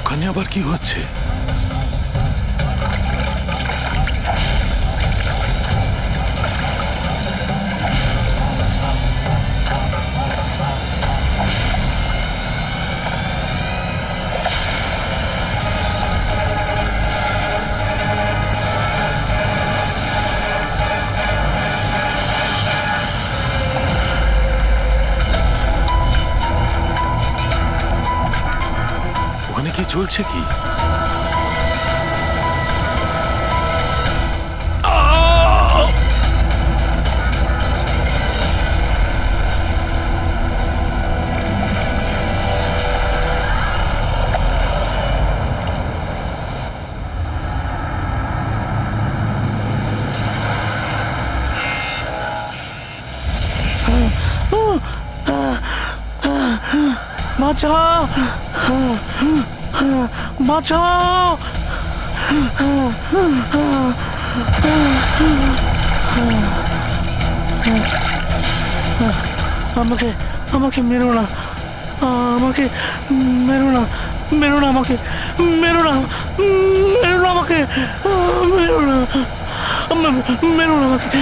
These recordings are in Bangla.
ওখানে আবার কি হচ্ছে? ওখানে কি চলছে কি? বাঁচাও, বাঁচাও। আমাকে আমাকে মেরো না, আমাকে মেরো না, মেরো না, আমাকে মেরো না, মেরো না, আমাকে মেরো না, মেরো না আমাকে।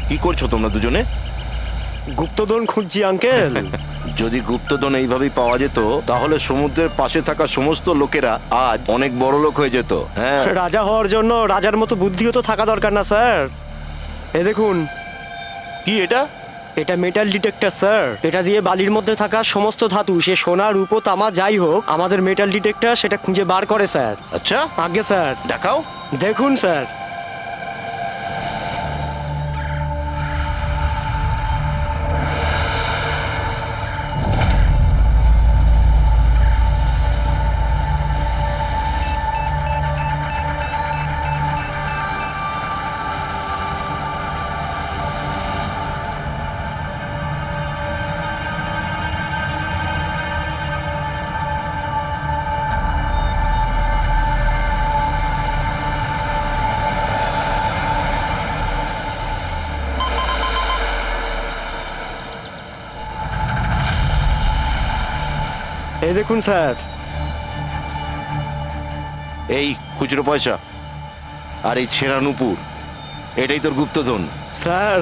কি করছো তোমরা দুজনে? গুপ্তধন খুঁজছি আঙ্কেল। যদি গুপ্তধন এইভাবেই পাওয়া যেত তাহলে সমুদ্রের পাশে থাকা সমস্ত লোকেরা আজ অনেক বড় লোক হয়ে যেত। হ্যাঁ, রাজা হওয়ার জন্য রাজার মতো বুদ্ধিও তো থাকা দরকার না স্যার? এ দেখুন, কি এটা? এটা মেটাল ডিটেক্টর স্যার। এটা দিয়ে বালির মধ্যে থাকা সমস্ত ধাতু, সে সোনা, রূপো, তামা যাই হোক, আমাদের মেটাল ডিটেক্টর সেটা খুঁজে বার করে স্যার। আচ্ছা, আগে স্যার দেখাও। দেখুন স্যার। এই দেখুন স্যার। এই খুচরো পয়সা আর এই ছেঁড়া নুপুর, এটাই তোর গুপ্তধন। স্যার,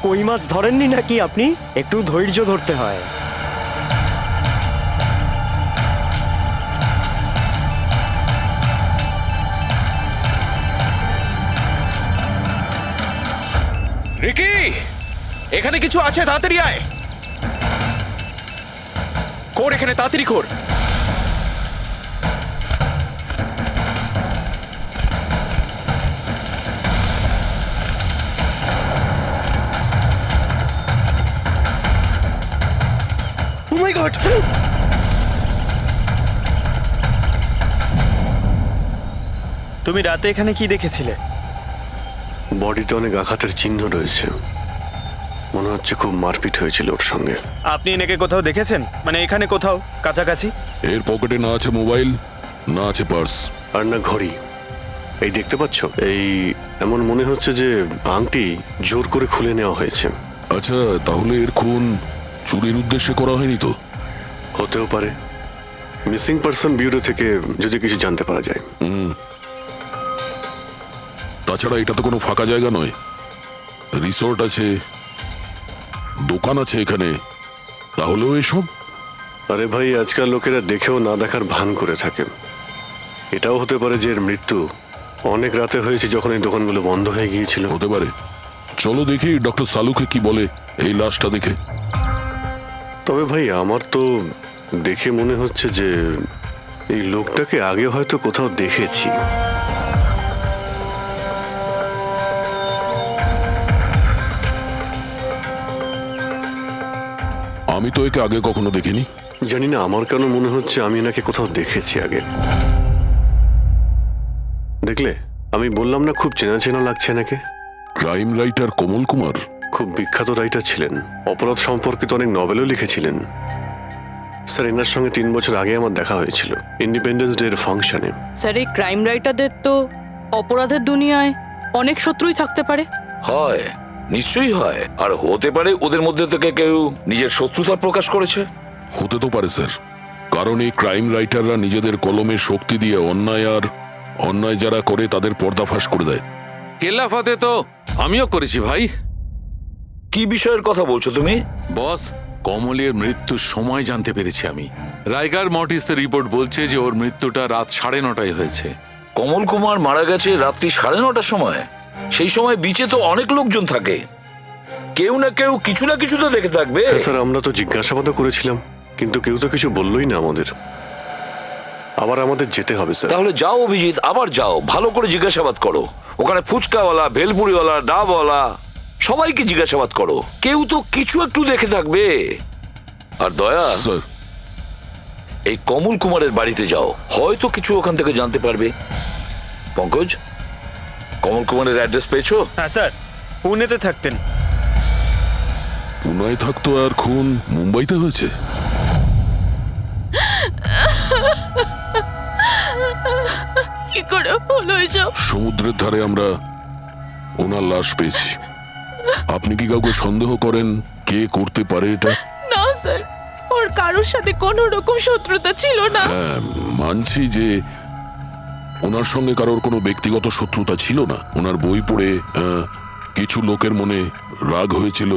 কই মাছ ধরেননি নাকি আপনি? একটু ধৈর্য ধরতে হয়। রিকি, এখানে কিছু আছে, তাড়াতাড়ি আয়। কর এখানে, তাড়াতাড়ি কর। ও মাই গড! তুমি রাতে এখানে কি দেখেছিলে? বডিতে অনেক আঘাতের চিহ্ন রয়েছে, মনে হচ্ছে খুব মারপিট হয়েছিল ওর সঙ্গে। আপনি এনাকে কোথাও দেখেছেন? মানে এখানে কোথাও কাছাকাছি? এর পকেটে না আছে মোবাইল, না আছে পার্স। আর না ঘড়ি। এই দেখতে পাচ্ছ, এই এমন মনে হচ্ছে যে আংটি জোর করে খুলে নেওয়া হয়েছে। আচ্ছা, তাহলে এর খুন চুরির উদ্দেশ্যে করা হয়নি তো? হতেও পারে। মিসিং পারসন ব্যুরো থেকে যদি কিছু জানতে পারা যায়। তাছাড়া এটা তো কোনো ফাঁকা জায়গা নয়, রিসোর্ট আছে, দোকান আছে এখানে, তাহলেও এসব। আরে ভাই, আজকাল লোকেরা দেখেও না দেখার ভান করে থাকে। এটাও হতে পারে যে এর মৃত্যু অনেক রাতে হয়েছে, যখন এই দোকানগুলো বন্ধ হয়ে গিয়েছিল। হতে পারে, চলো দেখি ডক্টর সালুকে কি বলে এই লাশটা দেখে। তবে ভাই আমার তো দেখে মনে হচ্ছে যে এই লোকটাকে আগে হয়তো কোথাও দেখেছি। আমি তো একে আগে কখনো দেখিনি। জানি না, আমার কেন মনে হচ্ছে আমি এনাকে কোথাও দেখেছি আগে। দেখলে, আমি বললাম না খুব চেনা চেনা লাগছে এনাকে। ক্রাইম রাইটার কমল কুমার। খুব বিখ্যাত রাইটার ছিলেন, অপরাধ সম্পর্কিত অনেক নভেলও লিখেছিলেন। স্যার, এনার সঙ্গে 3 বছর আগে আমার দেখা হয়েছিল ইন্ডিপেন্ডেন্স ডে এর ফাংশনে। স্যার, এই ক্রাইম রাইটারদের তো অপরাধের দুনিয়ায় অনেক শত্রুই থাকতে পারে। হয়, নিশ্চয়ই হয়। আর হতে পারে ওদের মধ্যে থেকে কেউ নিজের শত্রুতা প্রকাশ করেছে। হতে তো পারে স্যার, কারণ এই ক্রাইম রাইটাররা নিজেদের কলমের শক্তি দিয়ে অন্যায় যারা করে তাদের পর্দাফাশ করে দেয়। কেল্লাফাতে তো আমিও করেছি ভাই। কি বিষয়ের কথা বলছো তুমি? বস, কমলের মৃত্যুর সময় জানতে পেরেছি আমি। রাইগার মর্টিসের রিপোর্ট বলছে যে ওর মৃত্যুটা রাত 9:30 হয়েছে। কমল কুমার মারা গেছে রাত্রি 9:30 সময়। সেই সময় বিচে তো অনেক লোকজন থাকে, কেউ না কেউ কিছু না কিছু তো দেখে থাকবে। হ্যাঁ স্যার, আমরা তো জিজ্ঞাসাবাদও করেছিলাম, কিন্তু কেউ তো কিছু বললোই না আমাদের। আবার আমাদের যেতে হবে স্যার। তাহলে যাও অভিজিৎ, আবার যাও, ভালো করে জিজ্ঞাসাবাদ করো। ওখানে ফুচকাওয়ালা, ভেলপুরিওয়ালা, ডাবওয়ালা সবাইকে জিজ্ঞাসাবাদ করো, কেউ তো কিছু একটু দেখে থাকবে। আর দয়া, স্যার, এই কমল কুমারের বাড়িতে যাও, হয়তো কিছু ওখান থেকে জানতে পারবে। পঙ্কজ, কমল কুমারের অ্যাড্রেস পেয়েছো? হ্যাঁ স্যার, পুনেতে থাকতেন। পুনায় থাকতো আর খুন মুম্বাইতে হয়েছে। কি করে হলো এসব? সমুদ্রের ধারে আমরা ওনার লাশ পেয়েছি। আপনি কি কাউকে সন্দেহ করেন কে করতে পারে এটা? না স্যার, ওর কারোর সাথে কোনো রকম শত্রুতা ছিল না। হ্যাঁ, মানছি যে ওনার সঙ্গে কারোর কোনো ব্যক্তিগত শত্রুতা ছিল না। ওনার বই পড়ে কিছু লোকের মনে রাগ হয়েছিল,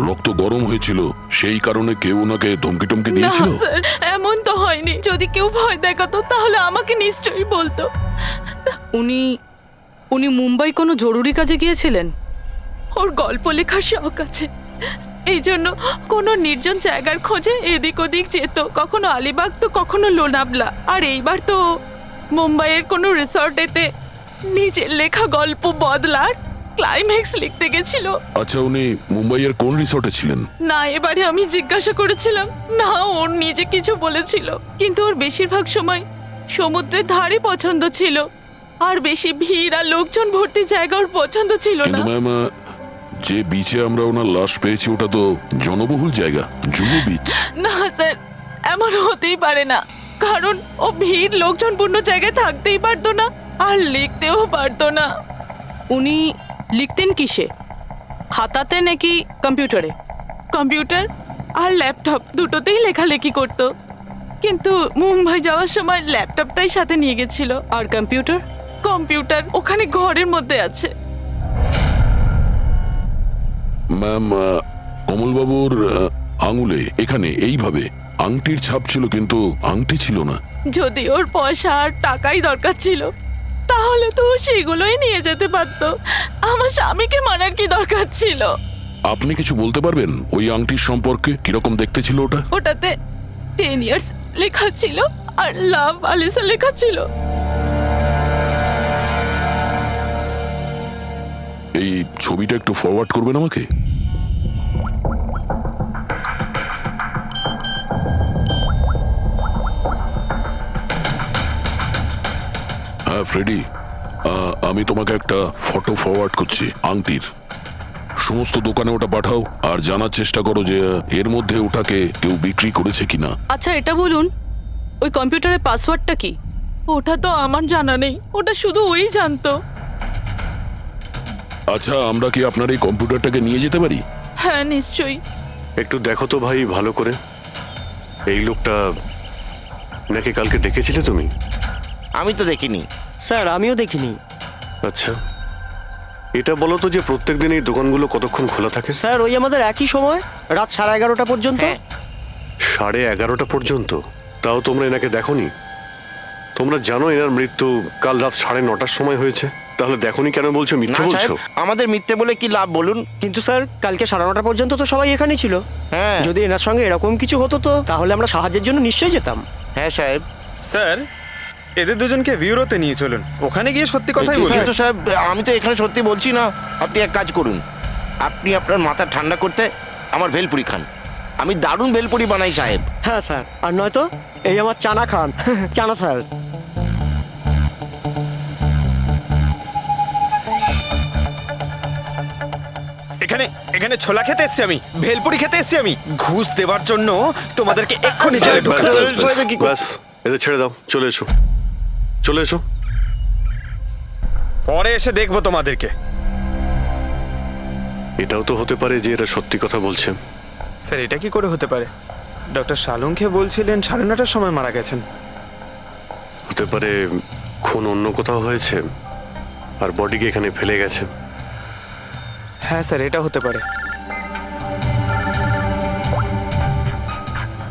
রক্ত গরম হয়েছিল, সেই কারণে কেউ ওনাকে ধমকি টমকি না দিয়েছিল। স্যার, এমন তো হয়নি। যদি কেউ ভয় দেখাতো তাহলে আমাকে নিশ্চয়ই বলতো। উনি মুম্বাই কোনো জরুরি কাজে গিয়েছিলেন। ওর গল্প লেখার শখ আছে, এই জন্য কোনো নির্জন জায়গার খোঁজে এদিক ওদিক যেত, কখনো আলিবাগ তো কখনো লোনাবলা। আর এইবার তো মুম্বাইয়ের কোনো রিসর্টেতে নিজের লেখা গল্প বদলার ক্লাইম্যাক্স লিখতে গেছিল। আচ্ছা, উনি মুম্বাইয়ের কোন রিসর্টে ছিলেন? না, এবারে আমি জিজ্ঞাসা করেছিলাম না, ওর নিজে কিছু বলেছিল, কিন্তু ওর বেশিরভাগ সময় সমুদ্রের ধারে পছন্দ ছিল, আর বেশি ভিড় আর লোকজন ভর্তি জায়গা ওর পছন্দ ছিল না। কিন্তু ম্যাম, যে বিচে আমরা ওনার লাশ পেয়েছি ওটা তো জনবহুল জায়গা, জুহু বিচ। না স্যার, এমন হতেই পারে না, কারণ ও ভিড় লোকজনপূর্ণ জায়গায় থাকতেই পারতো না আর লিখতেও পারতো না। উনি লিখতেন কিসে, খাতাতে নাকি কম্পিউটারে? কম্পিউটার আর ল্যাপটপ দুটোতেই লেখালেখি করতো, কিন্তু মুম্বাই যাওয়ার সময় ল্যাপটপটাই সাথে নিয়ে গেছিল। আর কম্পিউটার ওখানে ঘরের মধ্যে আছে। ম্যাম, কমলবাবুর আঙুলে এখানে এইভাবে আংটির ছাপ ছিল, কিন্তু আংটি ছিল না। যদি ওর পয়সা আর টাকাই দরকার ছিল তাহলে তো ও সেগুলোই নিয়ে যেতে পারতো। আমার স্বামীকে মারার কি দরকার ছিল? আপনি কিছু বলতে পারবেন ওই আংটির সম্পর্কে? কিরকম দেখতে ছিল ওটা? ওটাতে 10 ইয়ার্স লেখা ছিল আর লাভ আলিসা লেখা ছিল। এই ছবিটা একটু ফরওয়ার্ড করবেন আমাকে? হ্যাঁ ফ্রেডি, আমি তোমাকে একটা ফটো ফরওয়ার্ড করছি আংটির। সমস্ত দোকানে ওটা পাঠাও আর জানার চেষ্টা করো যে এর মধ্যে ওটাকে কেউ বিক্রি করেছে কিনা। আচ্ছা, এটা বলুন, ওই কম্পিউটারের পাসওয়ার্ডটা কি? ওটা তো আমার জানা নেই, ওটা শুধু ওই জানতো। আচ্ছা, আমরা কি আপনার এই কম্পিউটারটাকে নিয়ে যেতে পারি? হ্যাঁ নিশ্চয়ই। একটু দেখো তো ভাই ভালো করে, এই লোকটা নাকি কালকে দেখেছিলে তুমি? আমি তো দেখিনি স্যার, আমিও দেখিনি। আচ্ছা, এটা বলো তো যে প্রত্যেকদিন এই দোকানগুলো কতক্ষণ খোলা থাকে? স্যার, ওই আমাদের একই সময়, রাত 11:30 পর্যন্ত। 11:30 পর্যন্ত? তাও তোমরা এনাকে দেখোনি? তোমরা জানো এনার মৃত্যু কাল রাত 9:30 সময় হয়েছে? তাহলে দেখোনি কেন বলছো, না মিথ্যে সাহেব, বলছো? আমাদের মিথ্যে বলে কি লাভ বলুন? কিন্তু স্যার কালকে 9:30 পর্যন্ত তো সবাই এখানেই ছিল। হ্যাঁ যদি এনার সঙ্গে এরকম কিছু হতো তো তাহলে আমরা সাহায্যের জন্য নিশ্চয়ই যেতাম। হ্যাঁ সাহেব। স্যার এদের দুজনকে ভিউরোতে নিয়ে চলুন, ওখানে গিয়ে সত্যি কথাই বলুন। কিন্তু সাহেব, আমি তো এখানে সত্যি বলছি না। আপনি এক কাজ করুন, আপনি আপনার মাথা ঠান্ডা করতে আমার ভেলপুরি খান। আমি দারুণ ভেলপুরি বানাই সাহেব। হ্যাঁ স্যার, আর নয়তো এই আমার চানা খান। চানা স্যার। এখানে এখানে ছোলা খেতে এসেছি আমি, ভেলপুরি খেতে এসেছি আমি। ঘুষ দেওয়ার জন্য তোমাদেরকে এক্ষুনি জেলে ব্যাস, ঢুকাচ্ছি। ব্যাস, ব্যাস, সাহেব, কি করছো? ব্যাস, এদের ছেড়ে দাও, চলে এসো, চলে এসো। পরে এসে দেখবো তোমাদেরকে। এটাও তো হতে পারে যে এরা সত্যি কথা বলছে। স্যার এটা কি করে হতে পারে? ডক্টর শালুংকে বলছিলেন 9:30টার সময় মারা গেছেন। হতে পারে খুন অন্য কোথাও হয়েছে আর বডিকে এখানে ফেলে গেছে। হ্যাঁ স্যার, এটা হতে পারে।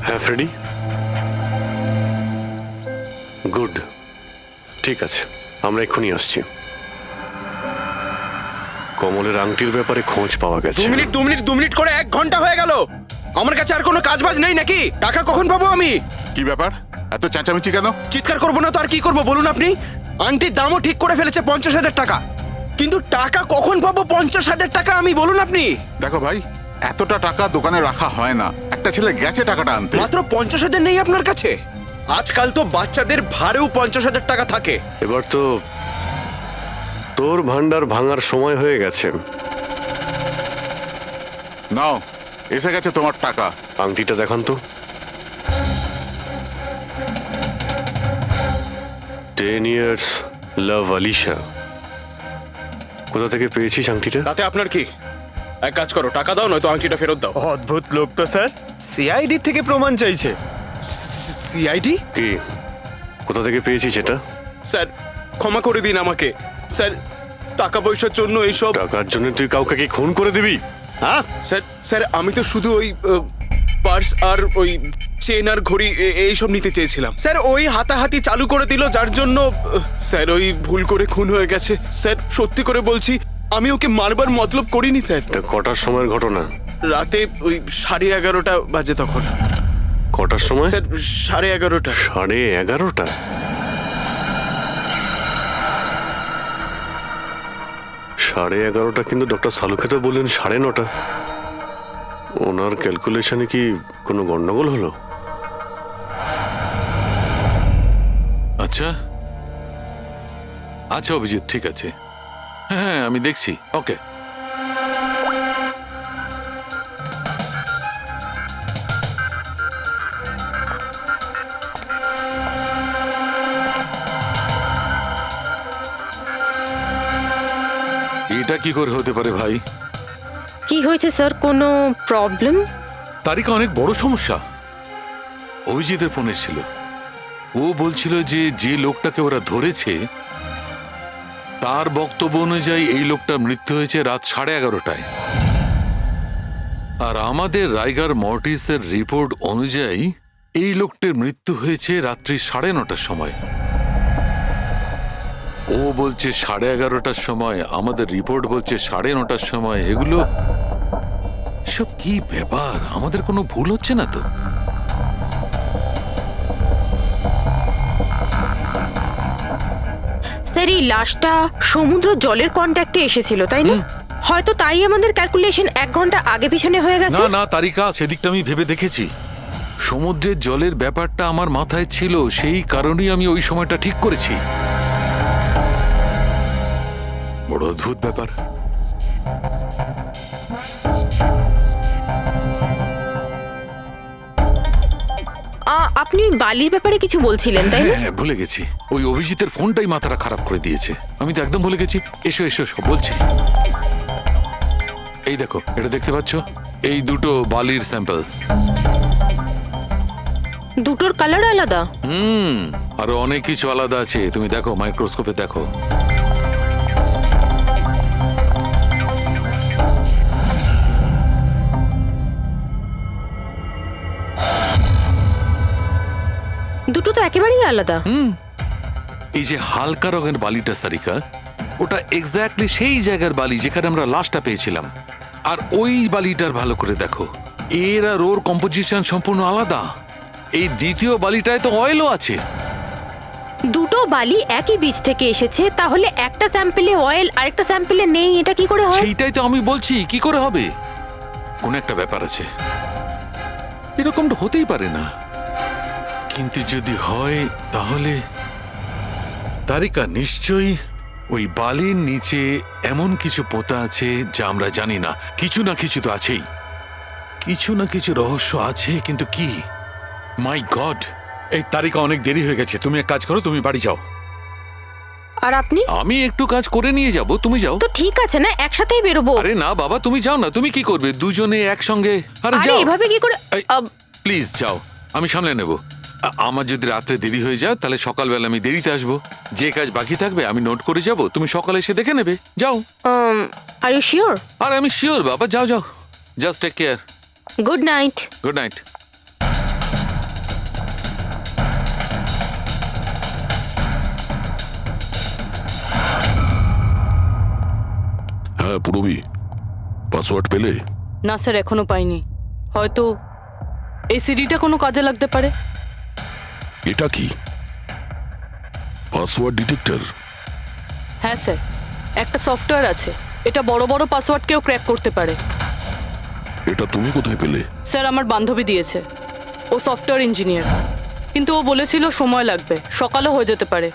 হ্যাঁ ফ্রেডি, গুড, ঠিক আছে, আমরা এক্ষুনি আসছি। কমলের আংটির ব্যাপারে খোঁজ পাওয়া গেছে। 2 মিনিট করে 1 ঘন্টা হয়ে গেল। আমার কাছে আর কোনো কাজ বাজ নেই নাকি? টাকা কখন পাবো আমি? কি ব্যাপার, এত চেঁচামেচি কেন? চিৎকার করবো না তো আর কি করবো বলুন আপনি? আংটির দামও ঠিক করে ফেলেছে 50,000 টাকা, কিন্তু টাকা কখন পাবো 50,000 টাকা আমি বলুন আপনি? দেখো ভাই, এতটা টাকা দোকানে রাখা হয় না। একটা ছেলে গেছে টাকাটা আনতে। মাত্র 50,000 নেই আপনার কাছে? আজকাল তো বাচ্চাদের ভাড়েও 50,000 টাকা থাকে। এবার তো তোর ভান্ডার ভাঙার সময় হয়ে গেছে। নাও, এসে গেছে তোমার টাকা। আংটিটা দেখান তো। 10 years লাভ আলিশা। কোথা থেকে পেয়েছিস আংটিটা? তাতে আপনার কি? এক কাজ করো, টাকা দাও, নয়তো আংটিটা ফেরত দাও। অদ্ভুত লোক তো স্যার, সিআইডি থেকে প্রমাণ চাইছে। সিআইডি? কি, কোথা থেকে পেয়েছিস এটা? স্যার ক্ষমা করে দিন আমাকে। স্যার টাকা পয়সার জন্য এইসব। টাকার জন্য তুই কাউকে কি খুন করে দিবি? হ্যাঁ, স্যার স্যার আমি তো শুধু ওই পার্স আর ওই চেন আর ঘড়ি এইসব নিতে চেয়েছিলাম। স্যার ওই হাতাহাতি চালু করে দিল, যার জন্য স্যার ওই ভুল করে খুন হয়ে গেছে। স্যার সত্যি করে বলছি, আমি ওকে মারবার মতলব করিনি স্যার। এটা কটার সময়ের ঘটনা? রাতে ওই 11:30 বাজে তখন। কটার সময়? স্যার 11:30। 11:30? সাড়ে 11:30 কিন্তু ডক্টর সালুকে তো বললেন 9:30। ওনার ক্যালকুলেশনে কি কোনো গন্ডগোল হলো? আচ্ছা আচ্ছা অভিজিৎ, ঠিক আছে, হ্যাঁ আমি দেখছি, ওকে। এটা কি করে হতে পারে ভাই? কি হয়েছে স্যার, কোনো প্রবলেম? তারিকা অনেক বড় সমস্যা। অভিজিতের ফোন এসেছিল, ও বলছিল যে যে লোকটাকে ওরা ধরেছে তার বক্তব্য অনুযায়ী এই লোকটার মৃত্যু হয়েছে রাত 11:30টায়, আর আমাদের রাইগার মর্টিসের রিপোর্ট অনুযায়ী এই লোকটির মৃত্যু হয়েছে রাত্রি 9:30টার সময়। ও বলছে 11:30টার সময়, আমাদের রিপোর্ট বলছে 9:30টার সময়। এগুলো সব কি ব্যাপার? আমাদের কোনো ভুল হচ্ছে না তো? স্যার এই লাশটা সমুদ্র জলের কন্ট্যাক্টে এসেছিল, তাই না? হয়তো তাই আমাদের ক্যালকুলেশন 1 ঘন্টা আগে পিছনে হয়ে গেছে। না না তারিকা, সেদিকটা আমি ভেবে দেখেছি। সমুদ্রের জলের ব্যাপারটা আমার মাথায় ছিল, সেই কারণেই আমি ওই সময়টা ঠিক করেছি। বড় অদ্ভুত ব্যাপার। আপনি বালির ব্যাপারে কিছু বলছিলেন, তাই না? হ্যাঁ ভুলে গেছি, ওই অভিজিতের ফোনটাই মাথাটা খারাপ করে দিয়েছে। আমি তো একদম ভুলে গেছি। এসো এসো, সব বলছি। এই দেখো, এটা দেখতে পাচ্ছ? এই দুটো বালির স্যাম্পল। দুটোর কালার আলাদা। আরো অনেক কিছু আলাদা আছে, তুমি দেখো, মাইক্রোস্কোপে দেখো। দুটো তো একেবারেই আলাদা। এই যে হালকা রঙের বালিটা সারিকা, ওটা এক্স্যাক্টলি সেই জায়গার বালি যেখানে আমরা লাশটা পেয়েছিলাম। আর ওই বালিটার ভালো করে দেখো, এর আর ওর কম্পোজিশন সম্পূর্ণ আলাদা। এই দ্বিতীয় বালিটায় তো অয়েলও আছে। দুটো বালি একই বীজ থেকে এসেছে, তাহলে একটা স্যাম্পলে অয়েল আর একটা স্যাম্পলে নেই, এটা কি করে হয়? সেইটাই তো আমি বলছি, কি করে হবে? কোন একটা ব্যাপার আছে, এরকমটা হতেই পারে না। কিন্তু যদি হয় তাহলে তারিকা নিশ্চয়ই ওই বালির নিচে এমন কিছু পোতা আছে যা আমরা জানি না। কিছু না কিছু তো আছেই, কিছু না কিছু রহস্য আছে, কিন্তু কি? মাই গড, এই তারিকা অনেক দেরি হয়ে গেছে। তুমি এক কাজ করো, তুমি বাড়ি যাও। আর আপনি? আমি একটু কাজ করে নিয়ে যাব, তুমি যাও। তো ঠিক আছে না, একসাথেই বেরোবো। আরে না বাবা, তুমি যাও না। তুমি কি করবে দুজনে একসঙ্গে? আরে আরে যাও, এভাবে কি করে? প্লিজ যাও, আমি সামলে নেব। আমার যদি রাত্রে দেরি হয়ে যায় তাহলে সকালবেলা আমি দেরিতে আসবো। যে কাজ বাকি থাকবে আমি নোট করে যাব, তুমি সকালে এসে দেখে নেবে। যাও। Are you sure? আর আমি শিওর বাবা, যাও যাও, just take care. Good night. Good night. হ্যাঁ পুরবি, পাসওয়ার্ড পেলে? না স্যার, এখনো পাইনি। হয়তো এই সিডিটা কোনো কাজে লাগতে পারে। এটা কি পাসওয়ার্ড ডিটেক্টর? হ্যাঁ স্যার, একটা সফটওয়্যার আছে, এটা বড় বড় পাসওয়ার্ডকেও ক্র্যাক করতে পারে। এটা তুমি কোথায় পেলে? স্যার, আমার বান্ধবী দিয়েছে। ও সফটওয়্যার ইঞ্জিনিয়ার, কিন্তু ও বলেছিল সময় লাগবে, সকালও হয়ে যেতে পারে,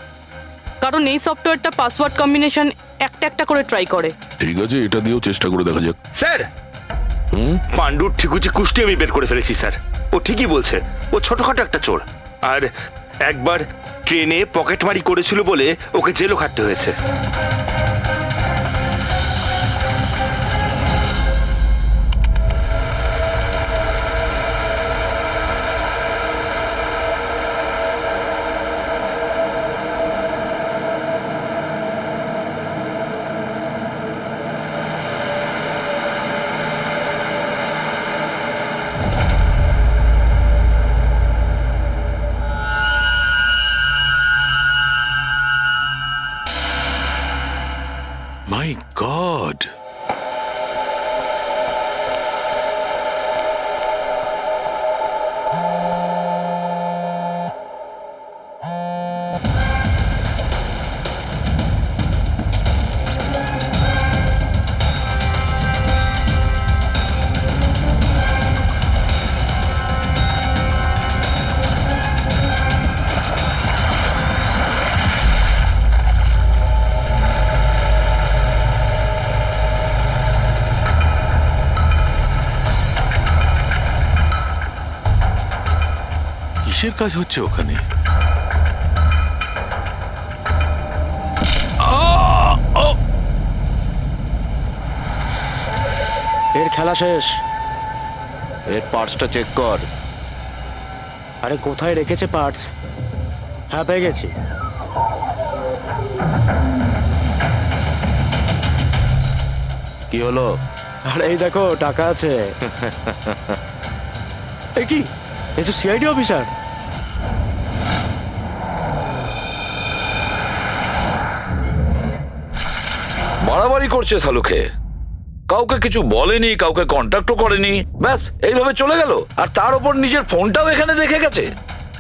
কারণ এই সফটওয়্যারটা পাসওয়ার্ড কম্বিনেশন একটা একটা করে ট্রাই করে। ঠিক আছে, এটা দিয়েও চেষ্টা করে দেখা যাক। স্যার, পাণ্ডুর ঠিকুচি কুষ্টি আমি বের করে ফেলেছি স্যার। ও ঠিকই বলছে, ও ছোটখাটো একটা চোর। আর একবার ট্রেনে পকেটমারি করেছিল বলে ওকে জেলও খাটতে হয়েছে। মাই গড, কিসের কাজ হচ্ছে ওখানে? এর খেলা শেষ। এর পার্টসটা চেক কর। আরে কোথায় রেখেছে পার্টস? হ্যাঁ, পেয়ে গেছি। কি হলো? আরে এই দেখো, টাকা আছে। এ কি, এ তো সিআইডি অফিসার। বাড়াবাড়ি করছে শালুকে, কাউকে কিছু বলেনি, কাউকে কন্ট্যাক্টও করেনি, ব্যাস এইভাবে চলে গেল। আর তার উপর নিজের ফোনটাও এখানে রেখে গেছে।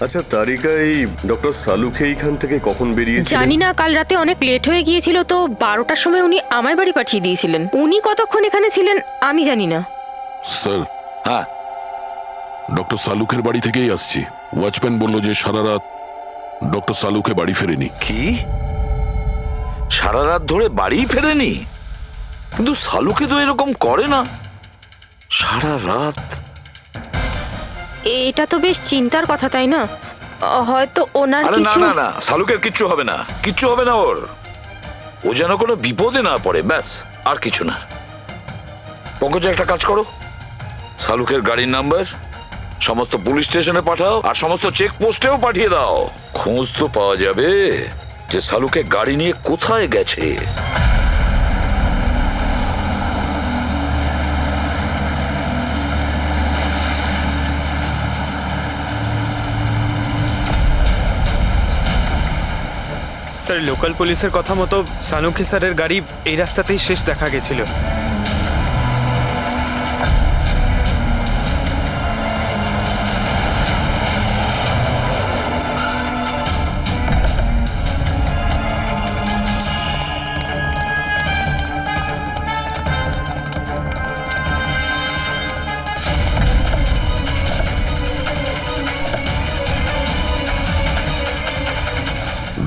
আচ্ছা তারিকা, এই ডক্টর সালুকে এইখান থেকে কখন বেরিয়েছিলেন? জানি না, কাল রাতে অনেক লেট হয়ে গিয়েছিল, তো 12টার সময় উনি আমায় বাড়ি পাঠিয়ে দিয়েছিলেন। উনি কতক্ষণ এখানে ছিলেন আমি জানি না। স্যার, হ্যাঁ, ডক্টর সালুকের বাড়ি থেকেই আসছি। ওয়াচম্যান বলল যে সারা রাত ডক্টর সালুকে বাড়ি ফেরেনি। কি সারা রাত ধরে বাড়ি ফেরেনি? কিন্তু শালুকে তো এরকম করে না, সারা রাত। এটা তো বেশ চিন্তার কথা, তাই না? হয়তো ওনার আরে না কিছু। না না, শালুকের কিচ্ছু হবে না, কিচ্ছু হবে না ওর। ও যেন কোনো বিপদে না পড়ে, ব্যাস, আর কিছু না। পঙ্কজ, একটা কাজ করো, শালুকের গাড়ির নাম্বার সমস্ত পুলিশ স্টেশনে পাঠাও, আর সমস্ত চেক পোস্টেও পাঠিয়ে দাও। খোঁজ তো পাওয়া যাবে যে শালুকে গাড়ি নিয়ে কোথায় গেছে। স্যার লোকাল পুলিশের কথা মতো সালুঙ্কি স্যারের গাড়ি এই রাস্তাতেই শেষ দেখা গেছিল।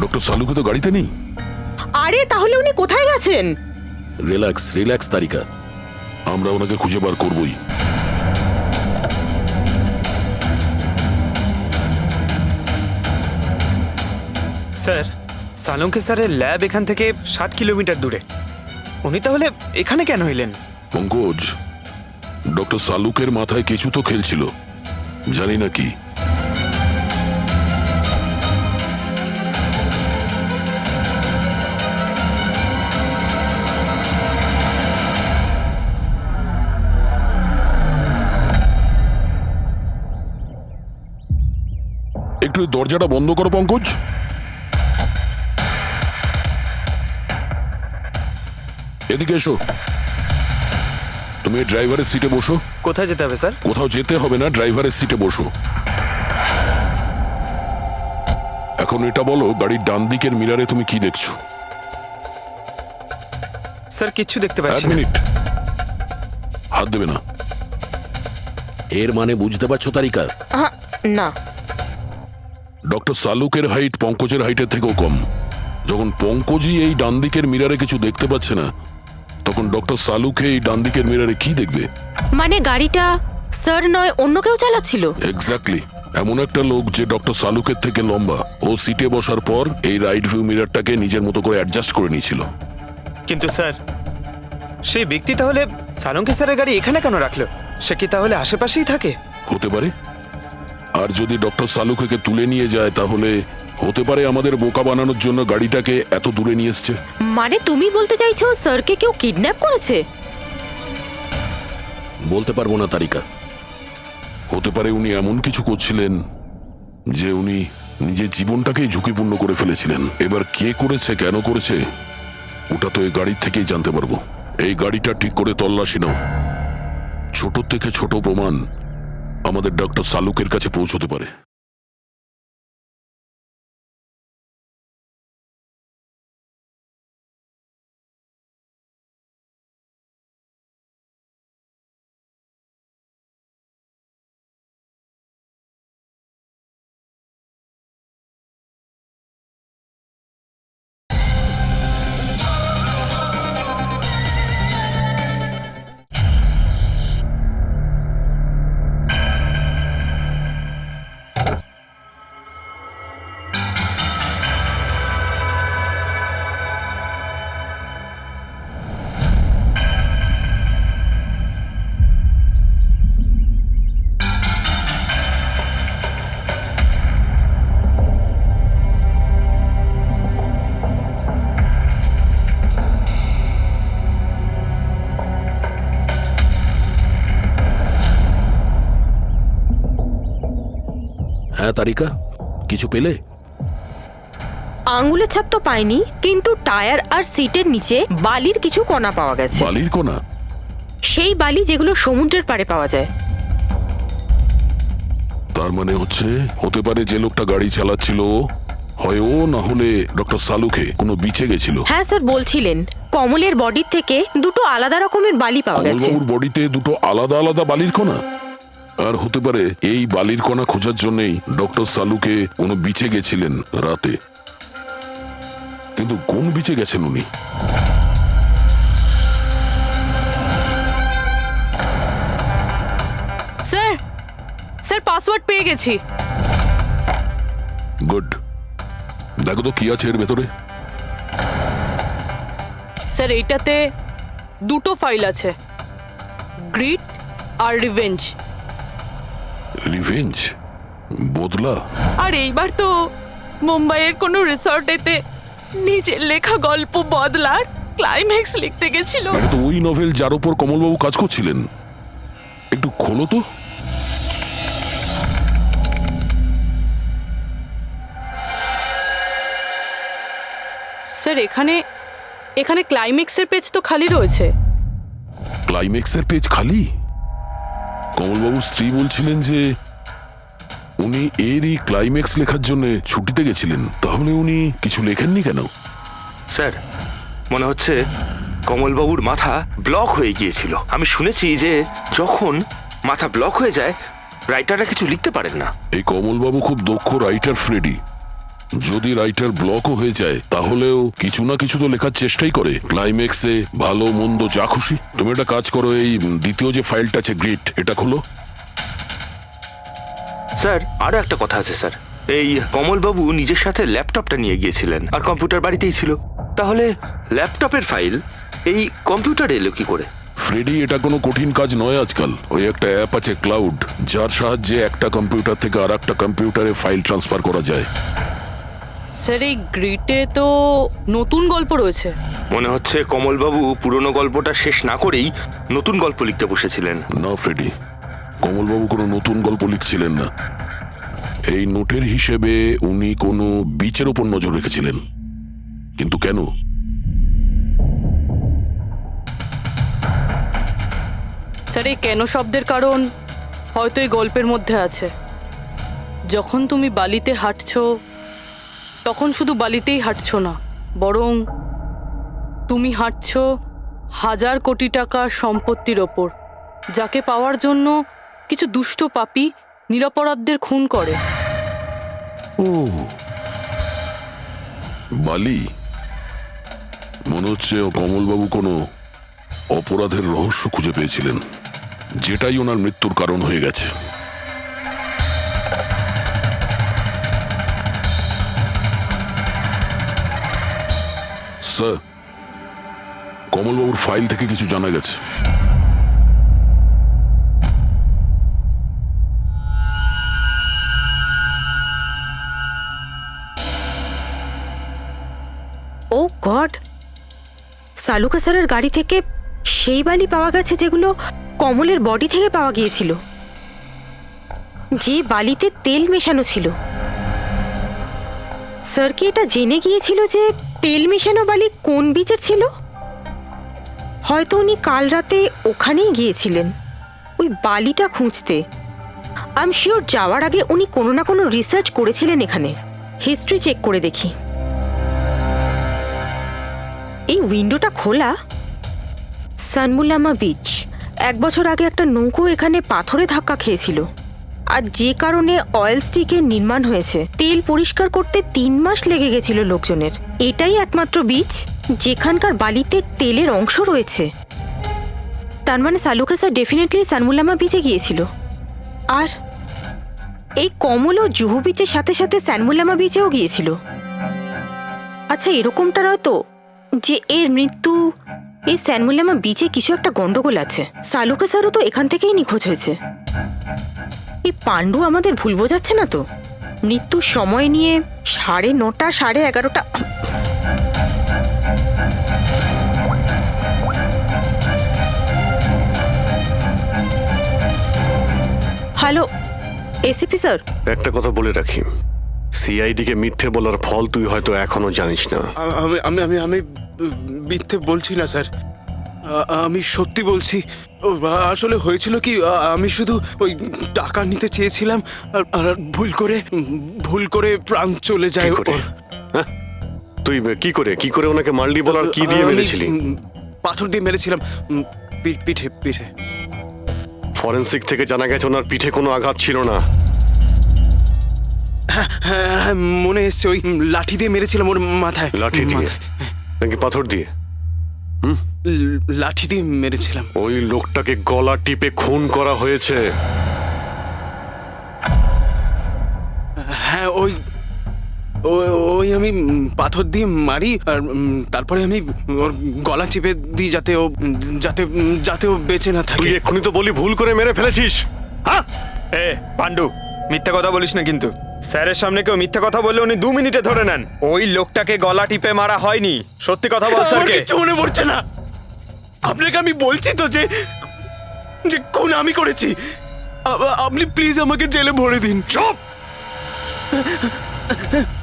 ডক্টর সালুকে তো গাড়িতে নেই। আরে তাহলে উনি কোথায় গেছেন? রিল্যাক্স রিল্যাক্স তারিকা, আমরা ওনাকে খুঁজে বার করবই। স্যার সালুঙ্কি স্যারের ল্যাব এখান থেকে 60 কিলোমিটার দূরে। উনি তাহলে এখানে কেন এলেন? পঙ্কজ, ডক্টর সালুকের মাথায় কিছু তো খেলছিল, জানি না কি। একটু এই দরজাটা বন্ধ করো পঙ্কজ। এদিকে এসো। তুমি ড্রাইভারের সিটে বসো। কোথায় যেতে হবে স্যার? কোথাও যেতে হবে না, ড্রাইভারের সিটে বসো। এখন এটা বলো, গাড়ির ডান দিকের মিরারে তুমি কি দেখছো? স্যার কিচ্ছু দেখতে এক পাচ্ছি না। মিনিট, হাত দেবে না। এর মানে বুঝতে পারছো তারিকা? না। ডক্টর সালুকের হাইট পঙ্কজের হাইটের থেকেও কম। যখন পঙ্কজই এই ডান দিকের মিরারে কিছু দেখতে পাচ্ছে না, তখন ডক্টর সালুকে এই ডান দিকের মিরারে কি দেখবে? মানে গাড়িটা স্যার নয় অন্য কেউ চালাচ্ছিল? এক্স্যাক্টলি, এমন একটা লোক যে ডক্টর সালুকের থেকে লম্বা। ও সিটে বসার পর এই রাইট ভিউ মিরারটাকে নিজের মতো করে অ্যাডজাস্ট করে নিয়েছিল। কিন্তু স্যার সেই ব্যক্তি তাহলে সালুঙ্কি স্যারের গাড়ি এখানে কেন রাখলো? সে কি তাহলে আশেপাশেই থাকে? হতে পারে। আর যদি ডক্টর সালুকে তুলে নিয়ে যায়, তাহলে হতে পারে আমাদের বোকা বানানোর জন্য গাড়িটাকে এত দূরে নিয়ে এসছে। মানে তুমি বলতে চাইছো স্যারকে কেউ কিডন্যাপ করেছে? বলতে পারবো না তারিকা। হতে পারে উনি এমন কিছু করছিলেন যে উনি নিজের জীবনটাকেই ঝুঁকিপূর্ণ করে ফেলেছিলেন। এবার কে করেছে, কেন করেছে, ওটা তো এই গাড়ির থেকেই জানতে পারবো। এই গাড়িটা ঠিক করে তল্লাশি নাও। ছোট থেকে ছোট প্রমাণ আমাদের ডক্টর সালুকের কাছে পৌঁছতে পারে। হ্যাঁ তারিকা, কিছু পেলে? আঙ্গুলের ছাপ তো পাইনি, কিন্তু টায়ার আর সিটের নিচে বালির কিছু কণা পাওয়া গেছে। বালির কোনা? সেই বালি যেগুলো সমুদ্রের পাড়ে পাওয়া যায়। তার মানে হতে পারে যে লোকটা গাড়ি চালাচ্ছিল হয় ও, না হলে ডক্টর সালুকে কোনো বিচে গেছিল। হ্যাঁ স্যার বলছিলেন কমলের বডির থেকে দুটো আলাদা রকমের বালি পাওয়া গেছে। কমলবাবুর বডিতে দুটো আলাদা আলাদা বালির কণা? আর হতে পারে এই বালির কণা খোঁজার জন্যই ডক্টর সালুকে কোনো বিচে গেছিলেন রাতে। কিন্তু কোন বিচে গেছেন উনি? স্যার স্যার পাসওয়ার্ড পেয়ে গেছি। গুড। দেখো তো কি আছে এর ভেতরে। স্যার এইটাতে দুটো ফাইল আছে, গ্রিড আর রিভেঞ্জ। রিভেঞ্জ? বদলা? আর এইবার তো মুম্বাইয়ের কোনো রিসর্টেতে নিজের লেখা গল্প বদলার ক্লাইম্যাক্স লিখতে গেছিল। এটা তো ওই নভেল যার উপর কমলবাবু কাজ করছিলেন। একটু খোলো তো। স্যার এখানে এখানে ক্লাইম্যাক্সের পেজ তো খালি রয়েছে। ক্লাইম্যাক্সের পেজ খালি? কমলবাবুর স্ত্রী বলছিলেন যে উনি এরই ক্লাইম্যাক্স লেখার জন্য ছুটিতে গেছিলেন। তাহলে উনি কিছু লেখেননি কেন? স্যার মনে হচ্ছে কমলবাবুর মাথা ব্লক হয়ে গিয়েছিল। আমি শুনেছি যে যখন মাথা ব্লক হয়ে যায় রাইটাররা কিছু লিখতে পারেন না। এই কমলবাবু খুব দক্ষ রাইটার ফ্রেডি। যদি রাইটার ব্লকও হয়ে যায় তাহলেও কিছু না কিছু তো লেখার চেষ্টাই করে। ক্লাইম্যাক্সে ভালো মন্দ যা খুশি। তুমি একটা কাজ করো, এই দ্বিতীয় যে ফাইলটা আছে গ্রিট, এটা খোলো। স্যার আরো একটা কথা আছে স্যার, এই কমলবাবু নিজের সাথে ল্যাপটপটা নিয়ে গিয়েছিলেন আর কম্পিউটার বাড়িতেই ছিল। তাহলে ল্যাপটপের ফাইল এই কম্পিউটারে এলো কি করে? ফ্রেডি, এটা কোনো কঠিন কাজ নয় আজকাল। ওই একটা অ্যাপ আছে ক্লাউড, যার সাহায্যে একটা কম্পিউটার থেকে আর একটা কম্পিউটারে ফাইল ট্রান্সফার করা যায়। স্যার এই গ্রিটে তো নতুন গল্প রয়েছে। মনে হচ্ছে কমলবাবু পুরনো গল্পটা শেষ না করেই নতুন গল্প লিখতে বসেছিলেন। না ফ্রেডি, কমলবাবু কোনো নতুন গল্প লিখছিলেন না। এই নোটের হিসেবে উনি কোনো বিচের ওপর নজর রেখেছিলেন। কিন্তু কেন? স্যার এই কেন শব্দের কারণ হয়তো এই গল্পের মধ্যে আছে। যখন তুমি বালিতে হাঁটছো তখন শুধু বালিতেই হাঁটছো না, বরং তুমি হাঁটছো 1000 কোটি টাকার সম্পত্তির ওপর, যাকে পাওয়ার জন্য কিছু দুষ্ট পাপী নিরপরাধদের খুন করে। ও বালি, মনে হচ্ছে কমলবাবু কোনো অপরাধের রহস্য খুঁজে পেয়েছিলেন, যেটাই ওনার মৃত্যুর কারণ হয়ে গেছে। স্যার, কমলবাবুর ফাইল থেকে কিছু জানা গেছে। ও গড, সালুকা স্যারের গাড়ি থেকে সেই বালি পাওয়া গেছে যেগুলো কমলের বডি থেকে পাওয়া গিয়েছিল, যে বালিতে তেল মেশানো ছিল। স্যার কি এটা জেনে গিয়েছিল যে তেল মেশানো বালি কোন বিচের ছিল? হয়তো উনি কাল রাতে ওখানেই গিয়েছিলেন ওই বালিটা খুঁজতে। আই এম শিওর যাওয়ার আগে উনি কোনো না কোনো রিসার্চ করেছিলেন এখানে। হিস্ট্রি চেক করে দেখি। এই উইন্ডোটা খোলা। সানমুলামা বিচ, 1 বছর আগে একটা নৌকো এখানে পাথরে ধাক্কা খেয়েছিল, আর যে কারণে অয়েল স্টিকের নির্মাণ হয়েছে। তেল পরিষ্কার করতে 3 মাস লেগে গেছিল লোকজনের। এটাই একমাত্র বিচ যেখানকার বালিতে তেলের অংশ রয়েছে। তার মানে সালুকা স্যার ডেফিনেটলি সানমুলামা বিচে গিয়েছিল। আর এই কমলও জুহু বিচের সাথে সাথে সানমুলামা বিচেও গিয়েছিল। আচ্ছা, এরকমটা নয় তো যে এর মৃত্যু এই সানমুলামা বিচে কিছু একটা গন্ডগোল আছে? সালুকা স্যারও তো এখান থেকেই নিখোঁজ হয়েছে। এই পাণ্ডু আমাদের ভুল বোঝাচ্ছে না তো? মৃত্যুর সময় নিয়ে 9:30 11:30। হ্যালো এসিপি স্যার, একটা কথা বলে রাখি, সিআইডি কে মিথ্যে বলার ফল তুই হয়তো এখনো জানিস না। আমি আমি আমি আমি মিথ্যে বলছি না স্যার, আমি সত্যি বলছি। আসলে হয়েছিল কি, আমি শুধু ওই টাকা নিতে চেয়েছিলাম আর ভুল করে প্রাণ চলে যায় কি করে? ওর। হ্যাঁ? তুই কি করে ওনাকে মারলি বল, আর কি দিয়ে আমি, মেরেছিলি? পাথর দিয়ে মেরেছিলাম, পিঠে পিঠে। ফরেনসিক থেকে জানা গেছে ওনার পিঠে কোনো আঘাত ছিল না। হ্যাঁ, মনে এসছে ওই লাঠি দিয়ে মেরেছিলাম ওর মাথায়। লাঠি দিয়ে নাকি পাথর দিয়ে? লাঠি দিয়ে মেরেছিলাম। ওই লোকটাকে গলা টিপে খুন করা হয়েছে। হ্যাঁ, ওই আমি পাথর দিয়ে মারি আর তারপরে আমি ওর গলা চিপে দিই যাতে ও বেঁচে না থাকে। তুই এক্ষুনি তো বলি ভুল করে মেরে ফেলেছিস। হ্যাঁ, এ পাণ্ডু, মিথ্যা কথা বলিস না কিন্তু। স্যারের সামনে কেউ মিথ্যা কথা বললে উনি 2 মিনিটে ধরে নেন। ওই লোকটাকে গলা টিপে মারা হয়নি। সত্যি কথা বল আমার স্যারকে। কিচ্ছু মনে পড়ছে না। আপনাকে আমি বলছি তো যে খুন আমি করেছি। আপনি প্লিজ আমাকে জেলে ভরে দিন। চুপ!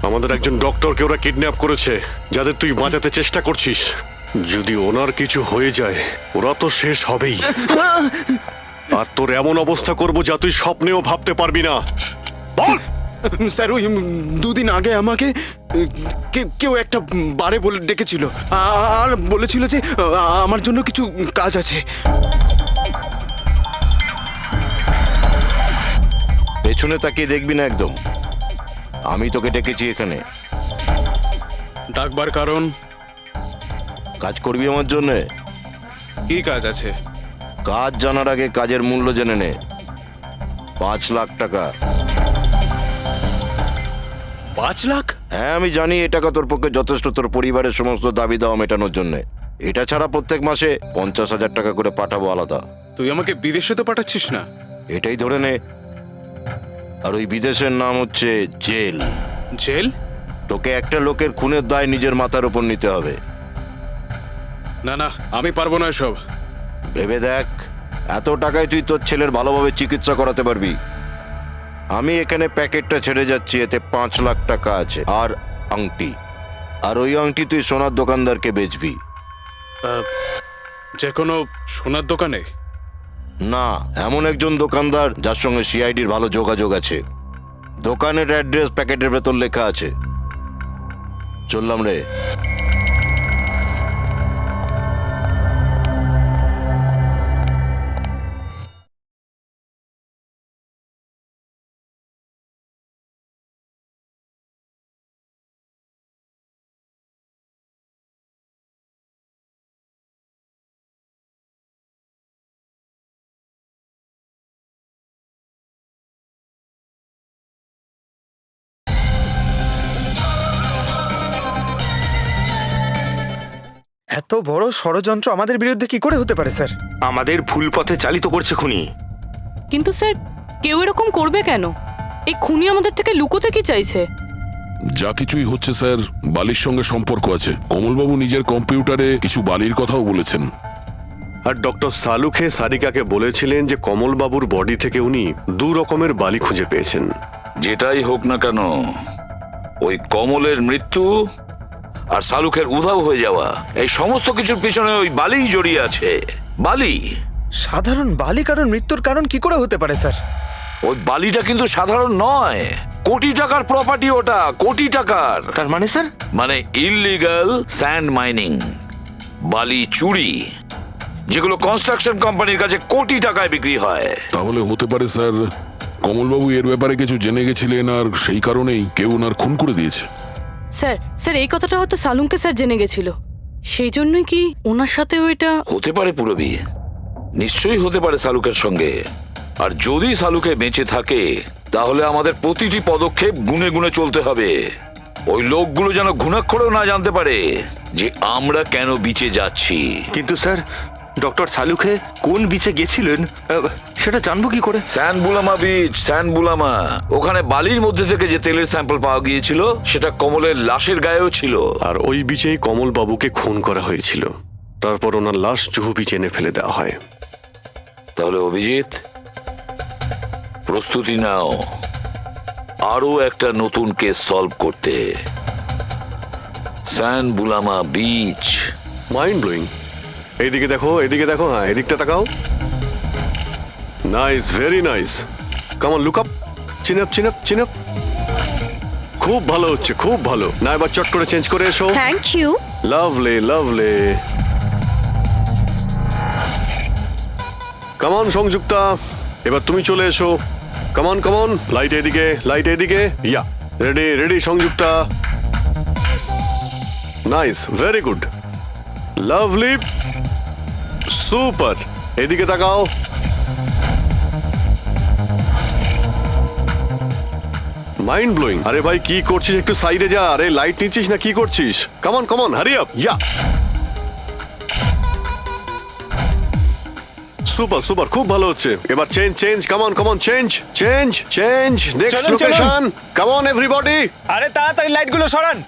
আমাদের একজন ডক্টরকে ওরা কিডন্যাপ করেছে, যাদের তুই বাঁচাতে চেষ্টা করছিস। যদি ওনার কিছু হয়ে যায় ওরা তো শেষ হবেই। আর তোর এমন অবস্থা করবো যা তুই স্বপ্নেও ভাবতে পারবি না। বল। স্যার ওই দুদিন আগে আমাকে কেউ একটা বারে বলে ডেকেছিল আর বলেছিল যে আমার জন্য কিছু কাজ আছে। পেছনে তাকিয়ে দেখবি না একদম। আমি তোকে ডেকেছি এখানে। ডাকবার কারণ? কাজ করবি আমার জন্য। কি কাজ আছে? কাজ জানার আগে কাজের মূল্য জেনে নে। 5 লাখ টাকা। 5 লাখ? হ্যাঁ, আমি জানি এই টাকা তোর পক্ষে যথেষ্ট তোর পরিবারের সমস্ত দাবি দাওয়া মেটানোর জন্য। এটা ছাড়া প্রত্যেক মাসে 50,000 টাকা করে পাঠাবো আলাদা। তুই আমাকে বিদেশে তো পাঠাচ্ছিস না? এটাই ধরে নে। আর ওই বিদেশের নাম হচ্ছে জেল। জেল? তোকে একটা লোকের খুনের দায় নিজের মাথার উপর নিতে হবে। না না, আমি পারবো না এসব। ভেবে দেখ, এত টাকায় তুই তোর ছেলের ভালোভাবে চিকিৎসা করাতে পারবি। আমি এখানে প্যাকেটটা ছেড়ে যাচ্ছি, এতে 5 লাখ টাকা আছে আর আংটি। আর ওই আংটি তুই সোনার দোকানদারকে বেচবি। যে কোনো সোনার দোকানে? না, এমন একজন দোকানদার যার সঙ্গে সিআইডির ভালো যোগাযোগ আছে। দোকানের অ্যাড্রেস প্যাকেটের ভেতর লেখা আছে। চললাম রে। এত বড় ষড়যন্ত্র আমাদের বিরুদ্ধে কি করে হতে পারে স্যার? আমাদের ভুল পথে চালিত করছে খুনি। কিন্তু স্যার, কেউ এরকম করবে কেন? এই খুনি আমাদের থেকে লুকোতে কি চাইছে? যা কিছুই হচ্ছে স্যার, বালির সঙ্গে সম্পর্ক আছে। কমলবাবু নিজের কম্পিউটারে কিছু বালির কথাও বলেছেন। আর ডক্টর সালুখে সারিকাকে বলেছিলেন যে কমলবাবুর বডি থেকে উনি 2 রকমের বালি খুঁজে পেয়েছেন। যেটাই হোক না কেন, ওই কমলের মৃত্যু আর শালুকের উধাও হয়ে যাওয়া, এই সমস্ত কিছুর পিছনে ওই বালিই জড়িয়ে আছে। বালি। সাধারণ বালি কারণ মৃত্যুর কারণ কি করে হতে পারে স্যার? ওই বালিটা কিন্তু সাধারণ নয়, কোটি টাকার প্রপার্টি ওটা, কোটি টাকার। তার মানে স্যার? মানে ইললিগাল স্যান্ড মাইনিং, বালি চুরি, যেগুলো কনস্ট্রাকশন কোম্পানির কাছে কোটি টাকায় বিক্রি হয়। তাহলে হতে পারে স্যার কমলবাবু এর ব্যাপারে কিছু জেনে গেছিলেন আর সেই কারণেই কেউ ওনার খুন করে দিয়েছে। স্যার এই কথাটা হয়তো সালুমকে স্যার জেনে গেছিল, সেই জন্যই কি ওনার সাথেও এটা হতে পারে। পুরবী, নিশ্চয়ই হতে পারে শালুকের সঙ্গে। আর যদি শালুকে বেঁচে থাকে তাহলে আমাদের প্রতিটি পদক্ষেপ গুনে গুনে চলতে হবে। ওই লোকগুলো যেন ঘুণাক্ষরেও না জানতে পারে যে আমরা কেন বিচে যাচ্ছি। কিন্তু স্যার, ডক্টর সালুখে কোন বিচে গেছিলেন সেটা জানবো কি করে? স্যানবুলামা বিচ, স্যানবুলামা। ওখানে বালির মধ্যে থেকে যে তেলের স্যাম্পল পাওয়া গিয়েছিল সেটা কমলের লাশের গায়েও ছিল। আর ওই বিচেই কমলবাবুকে খুন করা হয়েছিল। তারপর ওনার লাশ জুহু বিচে এনে ফেলে দেওয়া হয়। তাহলে অভিজিৎ, প্রস্তুতি নাও আরো একটা নতুন কেস সলভ করতে। স্যানবুলামা বিচ। Mind blowing. এইদিকে দেখো, এদিকে দেখো, হ্যাঁ এদিকটা তাকাও। Nice, very nice. Come on, look up, chin up, chin up, chin up. খুব ভালো হচ্ছে, খুব ভালো। না এবার চট করে চেঞ্জ করে এসো। Thank you. Lovely, lovely. Come on Sanjukta, এবার তুমি চলে এসো। Come on, come on. Light এদিকে, লাইট এদিকে। Yeah, ready, ready Sanjukta. Nice, very good, lovely, super. এদিকে তাকাও। Mind blowing. আরে ভাই কি করছিস? একটু সাইডে যা। আরে লাইট নিচ্ছিস না কি করছিস? Come on, come on, hurry up. Yeah, super, super, খুব ভালো হচ্ছে। এবার change, change, come on, come on, change, change, change. Next চলুন, চলুন। লোকেশন। Come on everybody. আরে তাড়াতাড়ি লাইটগুলো সরান।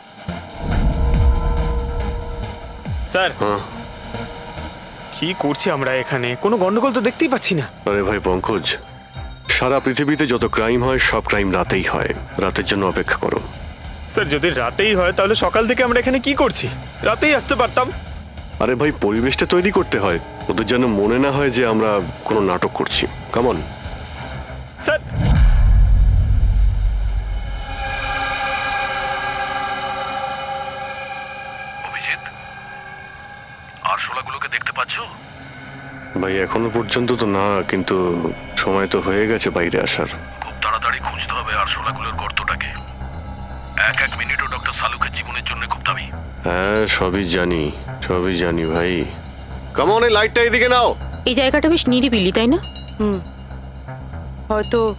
স্যার, কি করছি আমরা এখানে? কোনো গন্ডগোল তো দেখতেই পাচ্ছি না। আরে ভাই পঙ্কজ, সারা পৃথিবীতে যত ক্রাইম হয় সব ক্রাইম রাতেই হয়। রাতের জন্য অপেক্ষা করো। স্যার যদি রাতেই হয় তাহলে সকাল থেকে আমরা এখানে কি করছি? রাতেই আসতে পারতাম। আরে ভাই, পরিবেশটা তৈরি করতে হয়, ওদের যেন মনে না হয় যে আমরা কোনো নাটক করছি। কামন। স্যার অভিজিৎ, আরশোলাগুলোকে দেখতে পাচ্ছো? ভাই এখনো পর্যন্ত তো না, কিন্তু সময় তো হয়ে গেছে বাইরে আসার। খুব তাড়াতাড়ি খুঁজতে হবে আরশোলাগুলোর গর্তটাকে। এক মিনিটও ডক্টর সালুকের জীবনের জন্য খুব দামি। হ্যাঁ, সবই জানি ভাই। কামন, এই লাইটটা এদিকে নাও। এই জায়গাটা বেশ নিরিবিলি, তাই না? হয়তো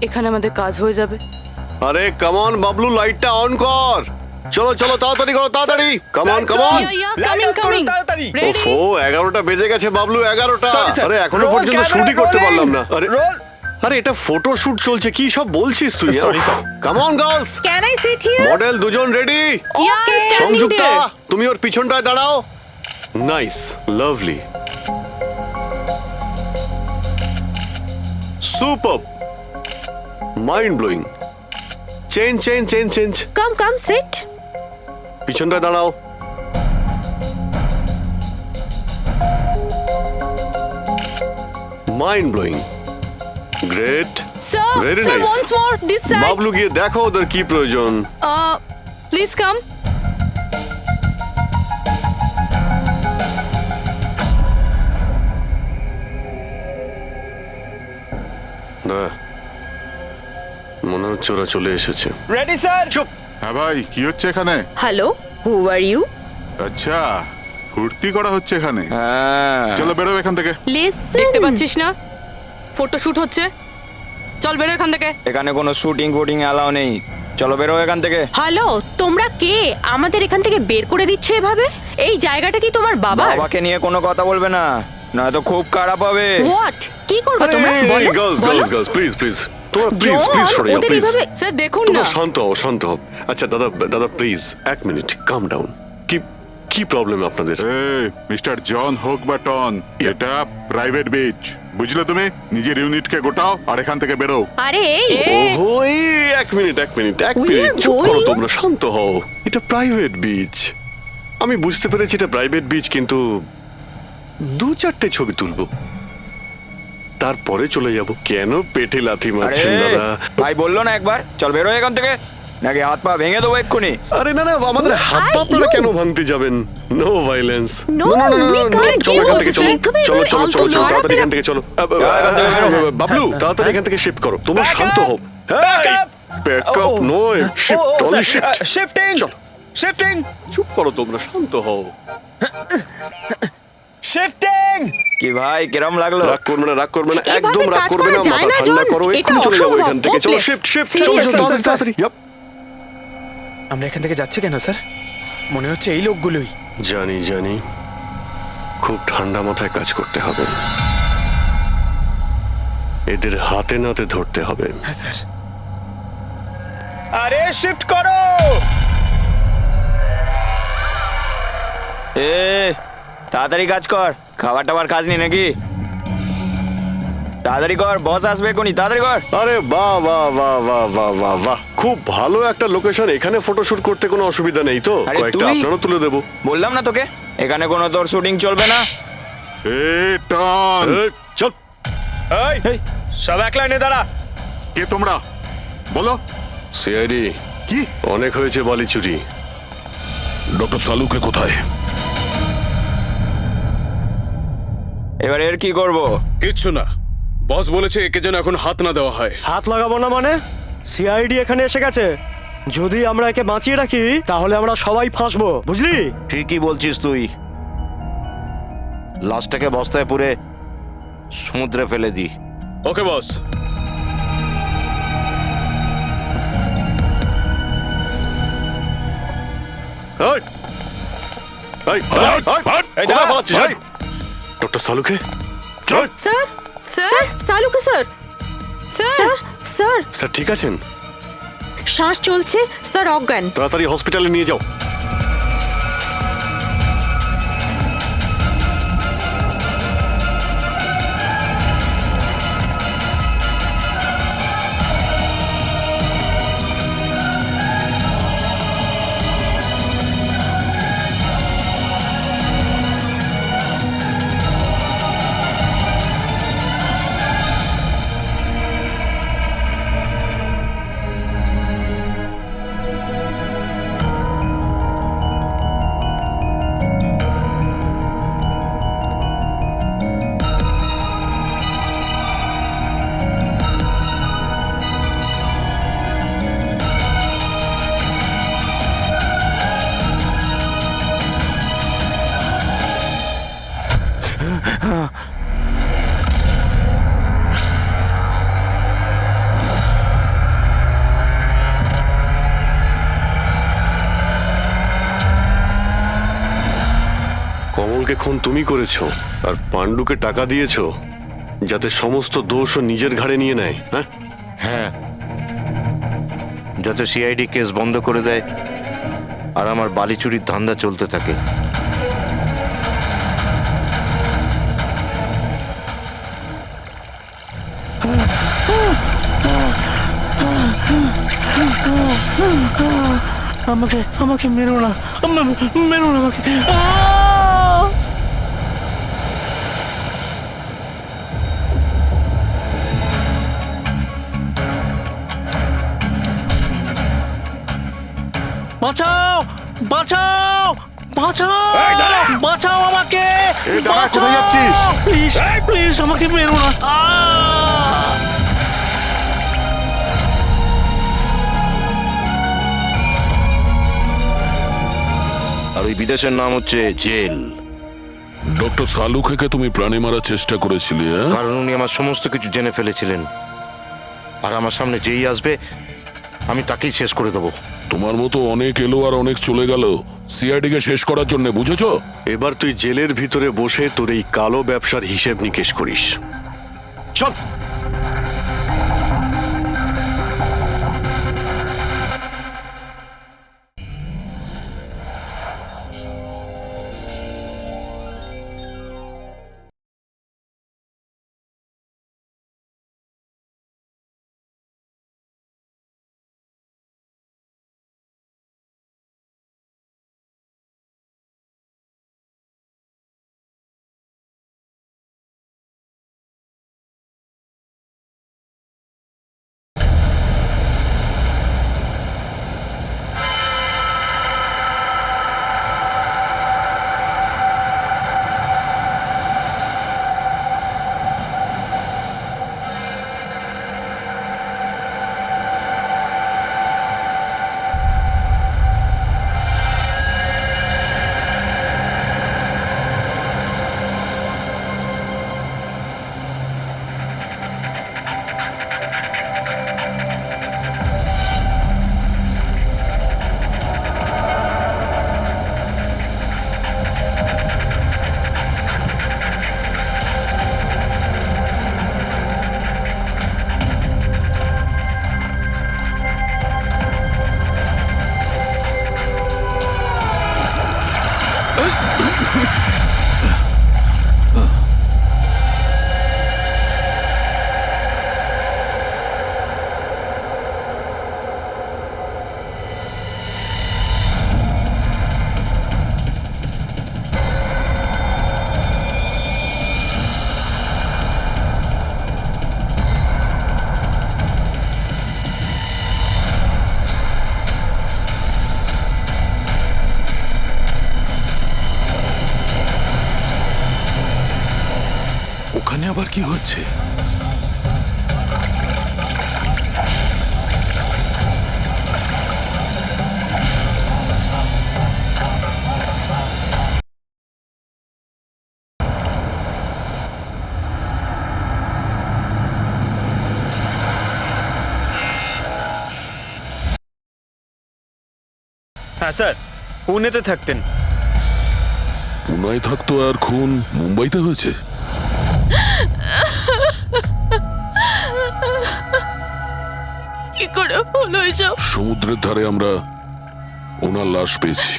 এখানে আমাদের কাজ হয়ে যাবে। আরে কামন বাবলু, লাইটটা অন কর। চলো চলো, তাড়াতাড়ি করো, তাড়াতাড়ি। Come on come on. কামিং তাড়াতাড়ি। ওফো, 11টা বেজে গেছে বাবলু, 11টা। Sorry, sir. আরে এখনো Roll পর্যন্ত camera শুটই করতে rolling. পারলাম না। আরে Roll. আরে এটা ফটো শুট চলছে, কি সব বলছিস তুই? Sorry, sir. Come on girls, can I sit here? Model দুজন রেডি। সংযুক্তা, তুমি ওর পিছনটায় দাঁড়াও। Nice, lovely, super, mind blowing. Change. Come sit. পিছনটায় দাঁড়াও। Mind blowing, great, sir, Very sir, nice. once more this side. Bablu গিয়ে দেখো ওদের কি প্রয়োজন। Please come. না, মনে হচ্ছে ওরা চলে এসেছে। Ready sir? চুপ। হ্যাঁ ভাই, কি হচ্ছে এখানে? Hello, who are you? আচ্ছা, ফুর্তি করা হচ্ছে এখানে। হ্যাঁ। চলো বেরো এখান থেকে। লিসেন। দেখতে পাচ্ছিস না ফটোশুট হচ্ছে? চল বেরো এখান থেকে। এখানে কোনো শুটিং ফুটিং অ্যালাউ নেই। চলো বেরো এখান থেকে। হ্যালো, তোমরা কে? আমাদের এখান থেকে বের করে দিচ্ছ এভাবে? এই জায়গাটা কি তোমার বাবার? বাবাকে নিয়ে কোনো কথা বলবে না, নয়তো খুব খারাপ হবে। হোয়াট? কি করবে তোমরা? বলো, বলো। গার্লস প্লিজ তোমরা প্লিজ জন, সরে যাও ওদের প্লিজ। এভাবে- স্যার দেখুন তোমরা না। শান্ত হও। আচ্ছা দাদা প্লিজ 1 মিনিট, কাম ডাউন। কি প্রবলেম আপনাদের? মিস্টার জন হোক বা টন, এটা প্রাইভেট বিচ, বুঝলে তুমি? নিজের ইউনিটকে গোটাও আর এখান থেকে বেরো। আরে এই, ওহো, এই 1 মিনিট, We are চুপ করো, going- তোমরা শান্ত হও। এটা প্রাইভেট বিচ, আমি বুঝতে পেরেছি এটা প্রাইভেট বিচ, কিন্তু 2-4টে ছবি তুলবো, তারপরে চলে যাব। কেন পেটে লাথি মারছেন দাদা? ভাই বললো না একবার চল বেরো এখান থেকে, নাকি হাত পা ভেঙে দেবো এক্ষুনি। আরে না আমাদের হাত পা আপনারা কেন ভাঙতে যাবেন? No violence. No, we can't চলো এখান do থেকে, this. চলো একেবারে তাড়াতাড়ি এখান থেকে চলো। বাবলু, তাড়াতাড়ি এখান থেকে শিফট করো, তোমরা শান্ত হও। ব্যাকআপ নয়, শিফট, অনলি শিফট। শিফটিং চলো, শিফটিং চুপ করো, তোমরা শান্ত হও। শিফটিং। কি ভাই কিরম লাগলো? রাগ করবে না, এভাবে একদম রাগ কাজ করবে করা না, যায় মাথা না, ঠান্ডা জন। করো, এটা এক্ষুনি চলে যাবো অসম্ভব, এখান থেকে। চলো, hopeless. শিফট, Seriously, চলো sir. তাড়াতাড়ি। Yup. আমরা এখান থেকে যাচ্ছি কেন স্যার? মনে হচ্ছে এই লোকগুলোই। জানি, খুব ঠান্ডা মাথায় কাজ করতে হবে, এদের হাতে নাতে ধরতে হবে। হ্যাঁ স্যার। আরে শিফট করো। তাড়াতাড়ি কাজ কর, খাবার টাবার কাজ নেই নাকি? তাড়াতাড়ি কর, বস আসবে কোনি, তাড়াতাড়ি কর। আরে বাহ, খুব ভালো একটা লোকেশন, এখানে ফটোশুট করতে কোনো অসুবিধা নেই তো? আরে কয়েকটা তুই- আপনারও তুলে দেবো। বললাম না তোকে এখানে কোনো তোর শুটিং চলবে না। টন, চল। এই সব এক লাইনে দাঁড়া। কে তোমরা? বলো। সিআইডি, কি? অনেক হয়েছে বালি চুরি। ডক্টর সালুকে কোথায়? এবার এর কি করব? কিচ্ছু না, বস বলেছে একে যেন এখন হাত না দেওয়া হয়। হাত লাগাবো না মানে? সিআইডি এখানে এসে গেছে, যদি আমরা একে বাঁচিয়ে রাখি তাহলে আমরা সবাই ফাঁসবো, বুঝলি? ঠিকই বলছিস তুই, লাশটাকে বস্তায় পুরে সমুদ্রে ফেলে দি। ওকে বস। ডক্টর সালুকে, চল। স্যার, স্যার, সালুকে স্যার, স্যার, স্যার, স্যার ঠিক আছেন? শ্বাস চলছে, স্যার অজ্ঞান। তাড়াতাড়ি হসপিটালে নিয়ে যাও। সালুকে খুন তুমি করেছো আর পাণ্ডুকে টাকা দিয়েছো যাতে সমস্ত দোষ ও নিজের ঘাড়ে নিয়ে নেয়। হ্যাঁ, হ্যাঁ, যাতে সিআইডি কেস বন্ধ করে দেয় আর আমার বালি চুরির ধান্দা চলতে থাকে। আমাকে আমাকে মেরো না, মেরো না আমাকে। আহ! বাঁচাও, বাঁচাও, বাঁচাও, বাঁচাও আমাকে। এই দাঁড়া, কোথায় যাচ্ছিস? প্লিজ প্লিজ আমাকে মেরো না। আহ! আর ওই বিদেশের নাম হচ্ছে জেল। ডক্টর সালুখেকে তুমি প্রাণে মারার চেষ্টা করেছিলে, হ্যাঁ? কারণ উনি আমার সমস্ত কিছু জেনে ফেলেছিলেন, আর আমার সামনে যেই আসবে আমি তাকেই শেষ করে দেবো। তোমার মতো অনেক এলো আর অনেক চলে গেল সিআইডি কে শেষ করার জন্য, বুঝেছো? এবার তুই জেলের ভিতরে বসে তোর এই কালো ব্যবসার হিসেব নিকেশ করিস। চল। ওখানে আবার কি হচ্ছে? হ্যাঁ স্যার, পুনেতে থাকতেন। পুনায় থাকতো আর খুন মুম্বাইতে হয়েছে? কি করে হলো এসব? সমুদ্রের ধারে আমরা ওনার লাশ পেয়েছি।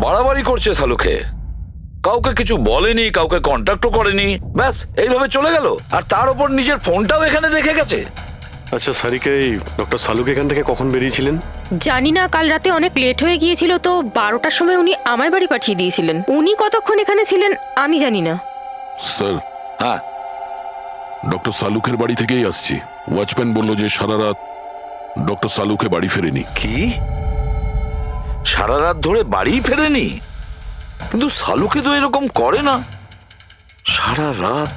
বাড়াবাড়ি করছে সালুকে, কাউকে কিছু বলেনি, কাউকে কন্ট্যাক্টও করেনি, ব্যাস এইভাবে চলে গেল। আর তার উপর নিজের ফোনটাও এখানে রেখে গেছে। আচ্ছা সারিকা, এই ডক্টর সালুক এখান থেকে কখন বেরিয়েছিলেন? জানি না, কাল রাতে অনেক লেট হয়ে গিয়েছিল তো 12টার সময় উনি আমায় বাড়ি পাঠিয়ে দিয়েছিলেন। উনি কতক্ষণ এখানে ছিলেন আমি জানি না। স্যার, হ্যাঁ, ডক্টর সালুকের বাড়ি থেকেই আসছি। ওয়াচম্যান বলল যে সারা রাত ডক্টর সালুকে বাড়ি ফেরেনি। কি সারা রাত ধরে বাড়ি ফেরেনি? কিন্তু সালুকে তো এরকম করে না, সারা রাত।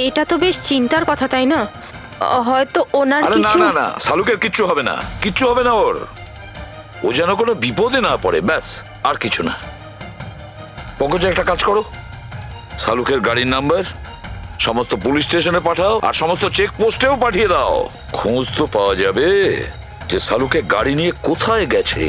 এটা তো বেশ চিন্তার কথা, তাই না? হয়তো ওনার আরে না কিছু। না না, সালুকের কিচ্ছু হবে না, কিচ্ছু হবে না ওর। ও যেন কোনো বিপদে না পড়ে, ব্যাস, আর কিছু না। পঙ্কজ, একটা কাজ করো, সালুকের গাড়ির নাম্বার সমস্ত পুলিশ স্টেশনে পাঠাও আর সমস্ত চেক পোস্টেও পাঠিয়ে দাও। খোঁজ তো পাওয়া যাবে যে সালুকে গাড়ি নিয়ে কোথায় গেছে।